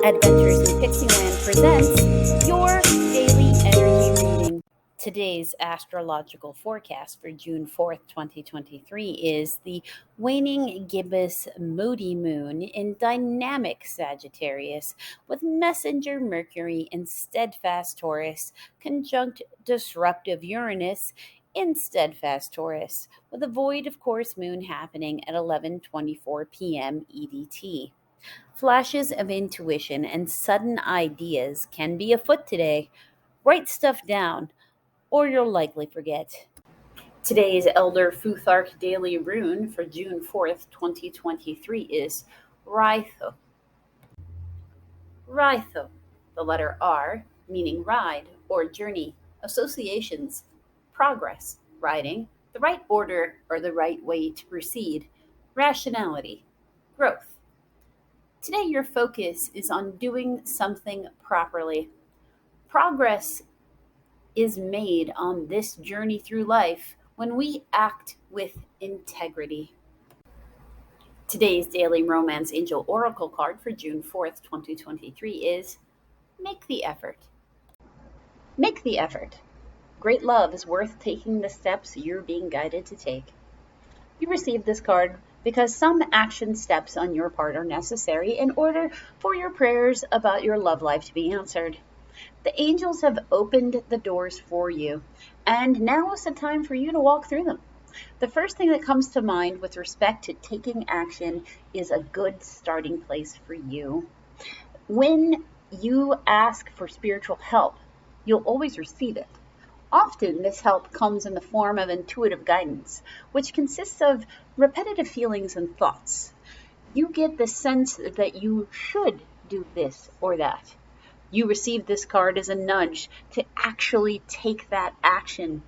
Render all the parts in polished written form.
Adventures in Pixieland presents your daily energy reading. Today's astrological forecast for June 4th, 2023 is the waning gibbous moody moon in dynamic Sagittarius with messenger Mercury in steadfast Taurus conjunct disruptive Uranus in steadfast Taurus with a void of course moon happening at 11:24 p.m. EDT. Flashes of intuition and sudden ideas can be afoot today. Write stuff down, or you'll likely forget. Today's Elder Futhark Daily Rune for June 4th, 2023 is Rytho. Rytho, the letter R, meaning ride or journey, associations, progress, riding, the right order or the right way to proceed, rationality, growth. Today, your focus is on doing something properly. Progress is made on this journey through life when we act with integrity. Today's Daily Romance Angel Oracle card for June 4th, 2023 is Make the Effort. Make the effort. Great love is worth taking the steps you're being guided to take. You received this card because some action steps on your part are necessary in order for your prayers about your love life to be answered. The angels have opened the doors for you, and now is the time for you to walk through them. The first thing that comes to mind with respect to taking action is a good starting place for you. When you ask for spiritual help, you'll always receive it. Often this help comes in the form of intuitive guidance, which consists of repetitive feelings and thoughts. You get the sense that you should do this or that. You receive this card as a nudge to actually take that action.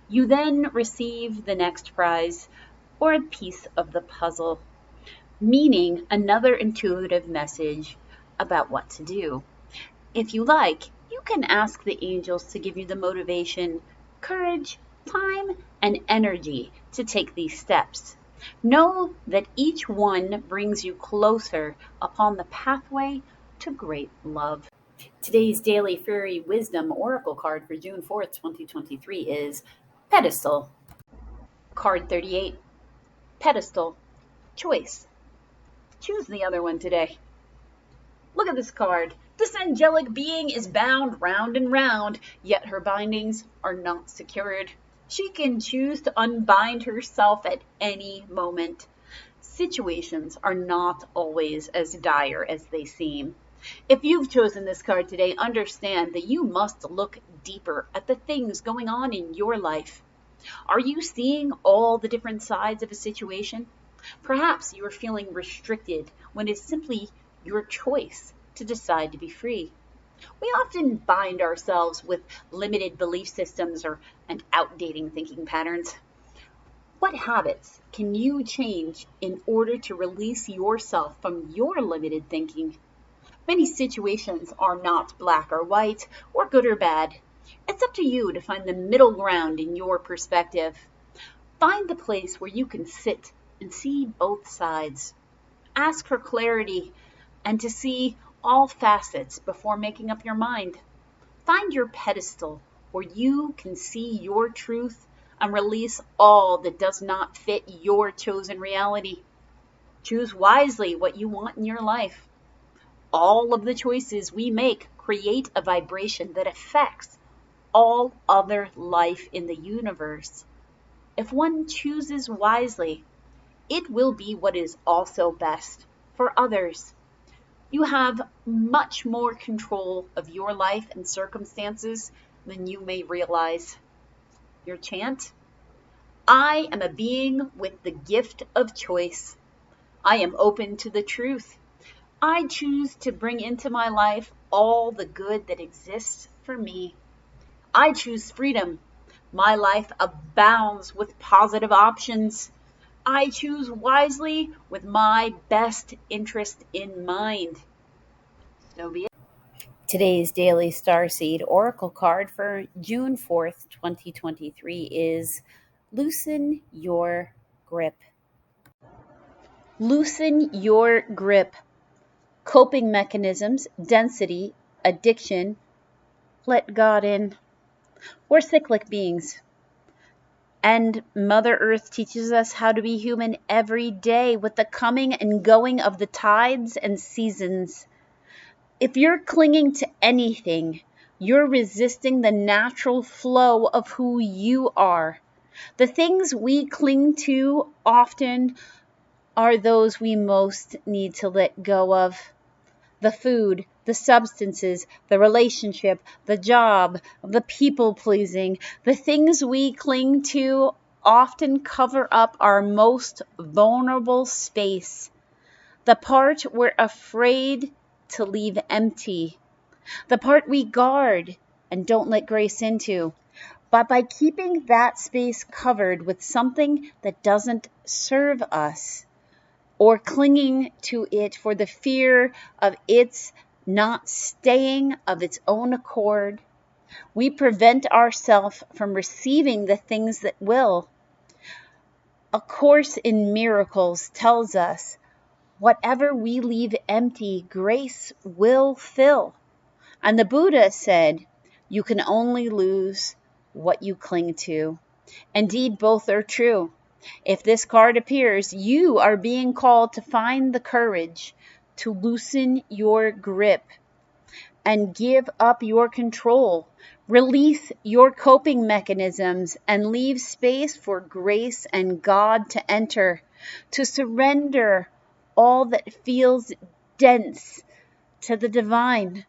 You then receive the next prize or a piece of the puzzle, meaning another intuitive message about what to do. If you like, you can ask the angels to give you the motivation, courage, time, and energy to take these steps. Know that each one brings you closer upon the pathway to great love. Today's Daily Fairy Wisdom Oracle card for June 4th, 2023 is Pedestal. Card 38, Pedestal, Choice. Choose the other one today. Look at this card. This angelic being is bound round and round, yet her bindings are not secured. She can choose to unbind herself at any moment. Situations are not always as dire as they seem. If you've chosen this card today, understand that you must look deeper at the things going on in your life. Are you seeing all the different sides of a situation? Perhaps you are feeling restricted when it's simply your choice to decide to be free. We often bind ourselves with limited belief systems and outdated thinking patterns. What habits can you change in order to release yourself from your limited thinking? Many situations are not black or white or good or bad. It's up to you to find the middle ground in your perspective. Find the place where you can sit and see both sides. Ask for clarity and to see all facets before making up your mind. Find your pedestal where you can see your truth and release all that does not fit your chosen reality. Choose wisely what you want in your life. All of the choices we make create a vibration that affects all other life in the universe. If one chooses wisely, it will be what is also best for others. You have much more control of your life and circumstances than you may realize. Your chant? I am a being with the gift of choice. I am open to the truth. I choose to bring into my life all the good that exists for me. I choose freedom. My life abounds with positive options. I choose wisely with my best interest in mind. So be it. Today's Daily Starseed Oracle card for June 4th, 2023 is Loosen Your Grip. Loosen your grip. coping mechanisms, density, addiction, let God in. We're cyclic beings. And Mother Earth teaches us how to be human every day with the coming and going of the tides and seasons. If you're clinging to anything, you're resisting the natural flow of who you are. The things we cling to often are those we most need to let go of. The food, the substances, the relationship, the job, the people pleasing, the things we cling to often cover up our most vulnerable space, the part we're afraid to leave empty, the part we guard and don't let grace into. But by keeping that space covered with something that doesn't serve us, or clinging to it for the fear of its not staying of its own accord, we prevent ourselves from receiving the things that will. A Course in Miracles tells us, whatever we leave empty, grace will fill. And the Buddha said, you can only lose what you cling to. Indeed, both are true. If this card appears, you are being called to find the courage to loosen your grip and give up your control. Release your coping mechanisms and leave space for grace and God to enter, to surrender all that feels dense to the divine.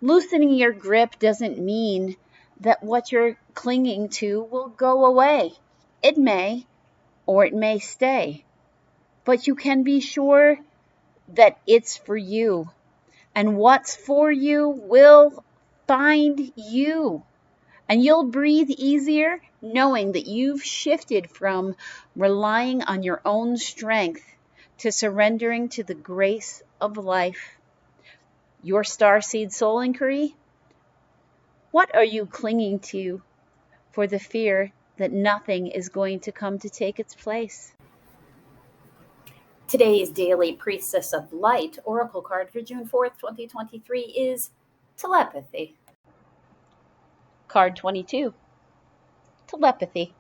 Loosening your grip doesn't mean that what you're clinging to will go away. It may, or it may stay. But you can be sure that it's for you. And what's for you will find you. And you'll breathe easier knowing that you've shifted from relying on your own strength to surrendering to the grace of life. Your starseed soul inquiry? What are you clinging to for the fear that nothing is going to come to take its place? Today's daily Priestess of Light oracle card for June 4th, 2023 is Telepathy. Card 22. Telepathy.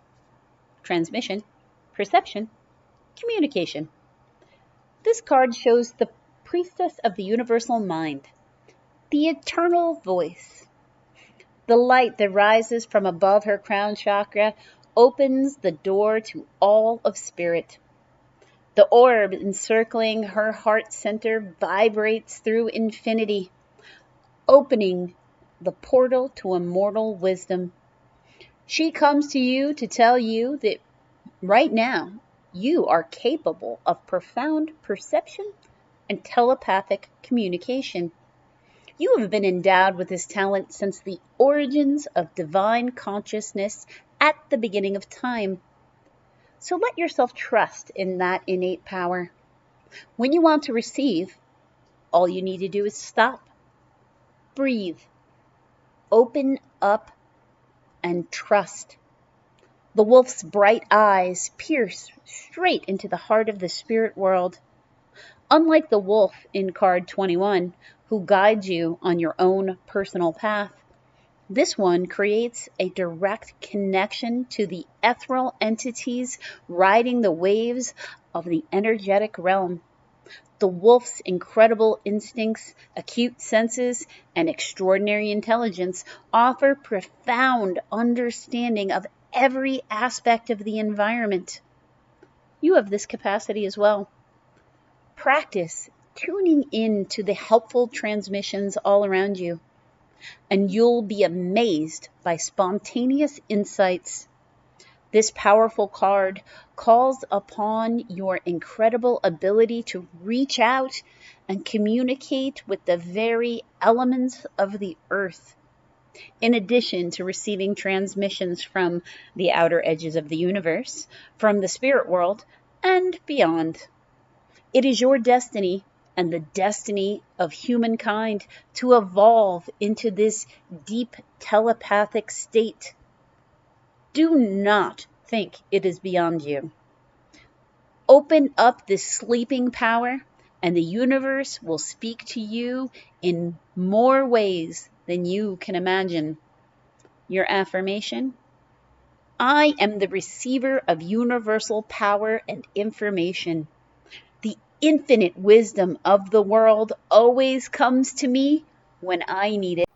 Transmission, perception, communication. This card shows the Priestess of the Universal Mind, the eternal voice. The light that rises from above her crown chakra opens the door to all of spirit. The orb encircling her heart center vibrates through infinity, opening the portal to immortal wisdom. She comes to you to tell you that right now you are capable of profound perception and telepathic communication. You have been endowed with this talent since the origins of divine consciousness at the beginning of time. So let yourself trust in that innate power. When you want to receive, all you need to do is stop, breathe, open up, and trust. The wolf's bright eyes pierce straight into the heart of the spirit world. Unlike the wolf in card 21, who guides you on your own personal path, this one creates a direct connection to the ethereal entities riding the waves of the energetic realm. The wolf's incredible instincts, acute senses, and extraordinary intelligence offer profound understanding of every aspect of the environment. You have this capacity as well. Practice tuning in to the helpful transmissions all around you, and you'll be amazed by spontaneous insights. This powerful card calls upon your incredible ability to reach out and communicate with the very elements of the earth, in addition to receiving transmissions from the outer edges of the universe, from the spirit world, and beyond. It is your destiny and the destiny of humankind to evolve into this deep telepathic state. Do not think it is beyond you. Open up this sleeping power and the universe will speak to you in more ways than you can imagine. Your affirmation: I am the receiver of universal power and information. The infinite wisdom of the world always comes to me when I need it.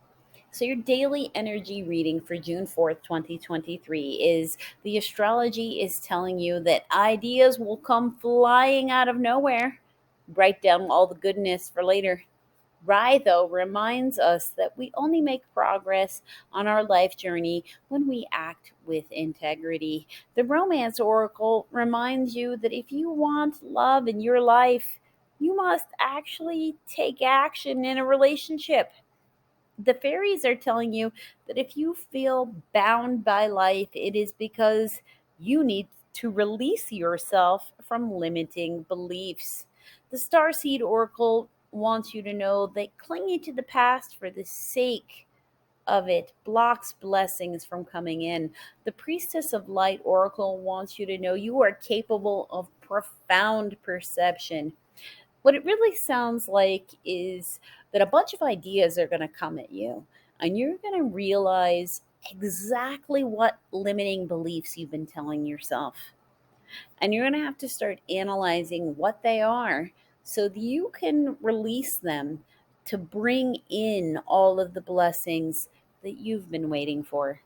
So, your daily energy reading for June 4th, 2023 is the astrology is telling you that ideas will come flying out of nowhere. Write down all the goodness for later. Rye, though, reminds us that we only make progress on our life journey when we act with integrity. The Romance Oracle reminds you that if you want love in your life, you must actually take action in a relationship. The fairies are telling you that if you feel bound by life, it is because you need to release yourself from limiting beliefs. The Starseed Oracle wants you to know that clinging to the past for the sake of it blocks blessings from coming in. The Priestess of Light Oracle wants you to know you are capable of profound perception. What it really sounds like is that a bunch of ideas are going to come at you, and you're going to realize exactly what limiting beliefs you've been telling yourself. And you're going to have to start analyzing what they are so that you can release them to bring in all of the blessings that you've been waiting for.